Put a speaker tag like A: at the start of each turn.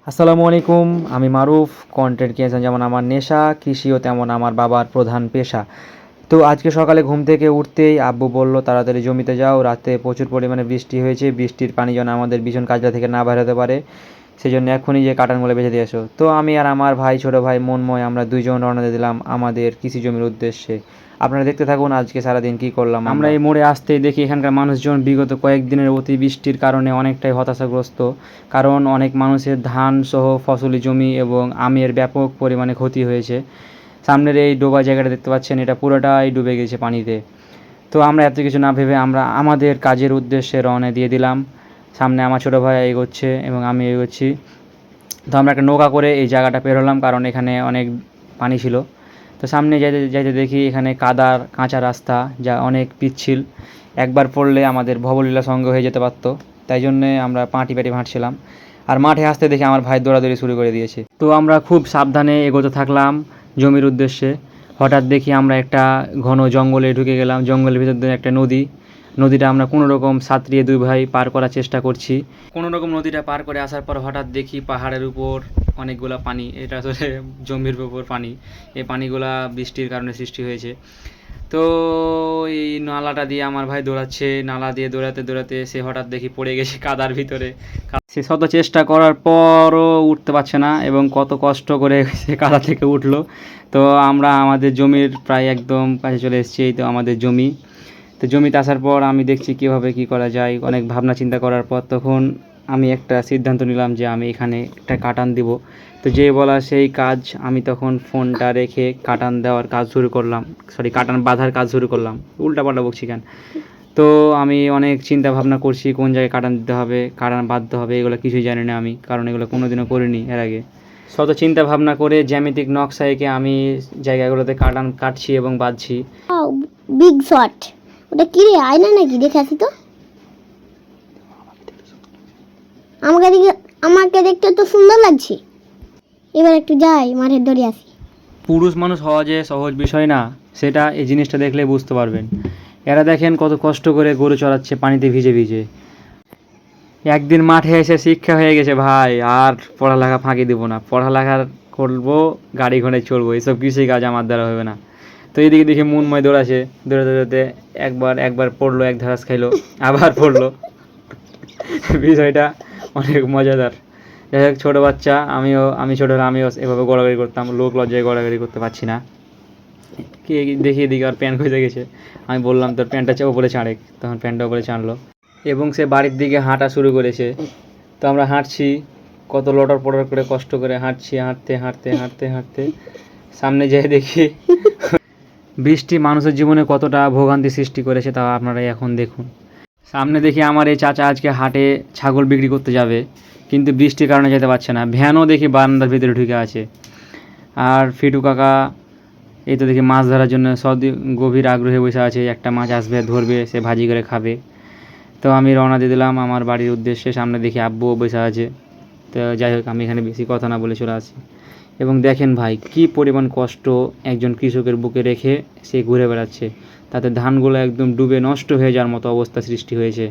A: আসসালামু আলাইকুম। আমি মারুফ। কন্টেন্ট ক্রিয়েশন যেমন আমার নেশা, কৃষিও তেমন আমার বাবার প্রধান পেশা। তো আজকে সকালে ঘুম থেকে উঠতেই আব্বু বলল, তাড়াতাড়ি জমিতে যাও, রাতে প্রচুর পরিমাণে বৃষ্টি হয়েছে, বৃষ্টির পানি যেন আমাদের বিছন কাজরা থেকে না বের হতে পারে, সেই জন্য এক্ষুনি যে কাটানগুলো বেঁচে দিয়ে এসো। তো আমি আর আমার ভাই, ছোটো ভাই মনময়, আমরা দুইজন রওনা দিয়ে দিলাম আমাদের কৃষি জমির উদ্দেশ্যে। আপনারা দেখতে থাকুন আজকে সারাদিন কী করলাম। আমরা এই মোড়ে আসতেই দেখি এখানকার মানুষজন বিগত কয়েকদিনের অতিবৃষ্টির কারণে অনেকটাই হতাশাগ্রস্ত, কারণ অনেক মানুষের ধান সহ ফসলি জমি এবং আমের ব্যাপক পরিমাণে ক্ষতি হয়েছে। সামনের এই ডোবা জায়গাটা দেখতে পাচ্ছেন, এটা পুরোটাই ডুবে গেছে পানিতে। তো আমরা এত কিছু না ভেবে আমরা আমাদের কাজের উদ্দেশ্যে রওনা দিয়ে দিলাম। সামনে আমার ছোটো ভাই এগোচ্ছে এবং আমি এগোচ্ছি। তো আমরা একটা নৌকা করে এই জায়গাটা পের হলাম, কারণ এখানে অনেক পানি ছিল। তো সামনে যাইতে যাইতে দেখি এখানে কাদার কাঁচা রাস্তা, যা অনেক পিচ্ছিল, একবার পড়লে আমাদের ভবলীলা সঙ্গ হয়ে যেতে পারতো। তাই জন্যে আমরা পাটি পাটি হাঁটছিলাম। আর মাঠে আসতে দেখি আমার ভাই দৌড়াদৌড়ি শুরু করে দিয়েছে। তো আমরা খুব সাবধানে এগোতে থাকলাম জমির উদ্দেশ্যে। হঠাৎ দেখি আমরা একটা ঘন জঙ্গলে ঢুকে গেলাম। জঙ্গলের ভিতর দিয়ে একটা নদীটা আমরা কোনো রকম সাঁতরিয়ে দুই ভাই পার করার চেষ্টা করছি। কোনো রকম নদীটা পার করে আসার পর হঠাৎ দেখি পাহাড়ের উপর অনেকগুলো পানি। এটা আসলে জমির উপর পানি। এই পানিগুলা বৃষ্টির কারণে সৃষ্টি হয়েছে। তো এই নালাটা দিয়ে আমার ভাই দৌড়াচ্ছে। নালা দিয়ে দৌড়াতে দৌড়াতে সে হঠাৎ দেখি পড়ে গেছে কাদার ভিতরে। সে শত চেষ্টা করার পরও উঠতে পারছে না এবং কত কষ্ট করে সে কাদা থেকে উঠলো। তো আমরা আমাদের জমির প্রায় একদম কাছে চলে এসেছি। এই তো আমাদের জমি। তো জমিতে আসার পর আমি দেখছি কীভাবে কী করা যায়। অনেক ভাবনা চিন্তা করার পর তখন আমি একটা সিদ্ধান্ত নিলাম যে আমি এখানে একটা কাটান দিব। তো যে বলা সেই কাজ, আমি তখন ফোনটা রেখে কাটান দেওয়ার কাজ শুরু করলাম, কাটান বাঁধার কাজ শুরু করলাম। উল্টাপাল্টা বকছি কেন। তো আমি অনেক চিন্তা ভাবনা করছি কোন জায়গায় কাটান দিতে হবে, কাটান বাঁধতে হবে, এগুলো কিছুই জানি না আমি, কারণ এগুলো কোনোদিনও করিনি এর আগে। শত চিন্তা ভাবনা করে জ্যামিতিক নকশা এঁকে আমি জায়গাগুলোতে কাটান কাটছি এবং বাঁধছি।
B: Big shot. ওটা কি রে, আয়না নাকি? দেখে আসি তো। আমাকে দেখতে তো সুন্দর লাগছে। এবার একটু যাই মাঠের দড়ি আসি।
A: পুরুষ মানুষ হওয়া যে সহজ বিষয় না, সেটা এই জিনিসটা দেখলে বুঝতে পারবেন। এরা দেখেন কত কষ্ট করে গরু চড়াচ্ছে পানিতে ভিজে ভিজে। একদিন মাঠে এসে শিক্ষা হয়ে গেছে ভাই, আর পড়ালেখা ফাঁকি দিব না। পড়ালেখা করবো, গাড়ি ঘোড়ে চড়বো, এসব কিছুই কাজ আমার দ্বারা হবে না। তো এইদিকে দেখি মনময় দৌড়াছে, দৌড়াতে দৌড়াতে একবার পড়লো, এক ধারাস খাইলো, আবার পড়লো। বিষয়টা অনেক মজাদার। যাই হোক, ছোটো বাচ্চা, আমি ছোটো হলে আমিও এভাবে গড়াগড়ি করতাম। লোক লজ্জায় গড়াগড়ি করতে পারছি না। কে দেখি এদিকে আর প্যান্ট খুঁজে গেছে। আমি বললাম তোর প্যান্টটা ওপরে ছাড়ে, তখন প্যান্টটা ওপরে ছাড়লো এবং সে বাড়ির দিকে হাঁটা শুরু করেছে। তো আমরা হাঁটছি, কত লটর পটর করে কষ্ট করে হাঁটছি। হাঁটতে হাঁটতে হাঁটতে হাঁটতে সামনে যেয়ে দেখি বৃষ্টি মানুষের জীবনে কতটা ভোগান্তি সৃষ্টি করেছে তা আপনারাই এখন দেখুন। সামনে দেখি আমার এই চাচা আজকে হাটে ছাগল বিক্রি করতে যাবে, কিন্তু বৃষ্টির কারণে যেতে পারছে না। ভ্যানও দেখি বারান্দার ভিতরে ঢুকে আছে। আর ফিটু কাকা এই তো দেখি মাছ ধরার জন্য গভীর আগ্রহে বসে আছে। একটা মাছ আসবে, ধরবে, সে ভাজি করে খাবে। তো আমি রওনা দিয়ে দিলাম আমার বাড়ির উদ্দেশ্যে। সামনে দেখি আব্বুও বসে আছে। তো যাই হোক, আমি এখানে বেশি কথা না বলে চলে আসি। এবং দেখেন ভাই, কী পরিমাণ কষ্ট একজন কৃষকের বুকে রেখে সে ঘুরে বেড়াচ্ছে। তাতে ধানগুলো একদম ডুবে নষ্ট হয়ে যাওয়ার মতো অবস্থা সৃষ্টি হয়েছে।